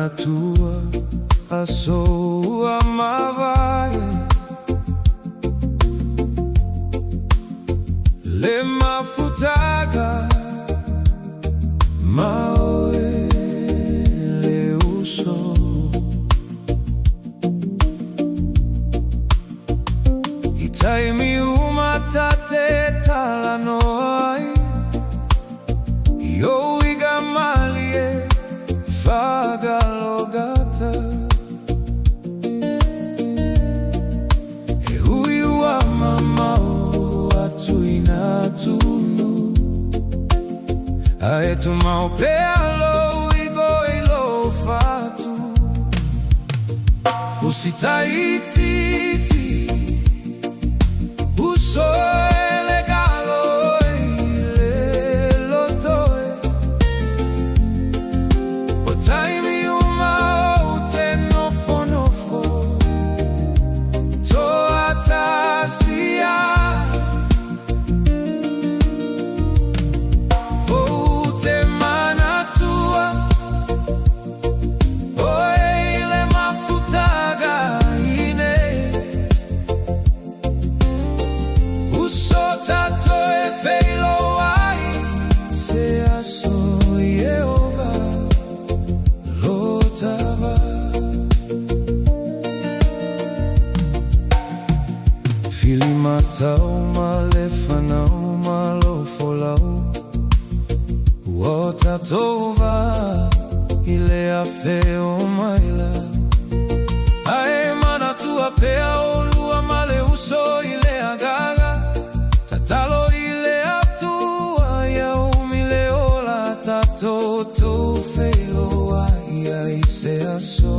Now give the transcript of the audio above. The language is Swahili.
tua aso amavae le mafutaga maoe le uso itaimi umatate talanoai yo igamalie fagalogata huyu wa mamao watu inatunu aetu maopealo igo ilo fatu usitaititi usoele galo ile lotoe otaimi umao tenofo toatasia outemana tua oile mafutaga ine usotato efeilo ai se aso Yehova lotava filimatau malefanau malofolau wotatova ile afeo maila ae mana tua pea olua male uso ile agaga tatalo ile atua ya umile ola tatoto feilo ai se aso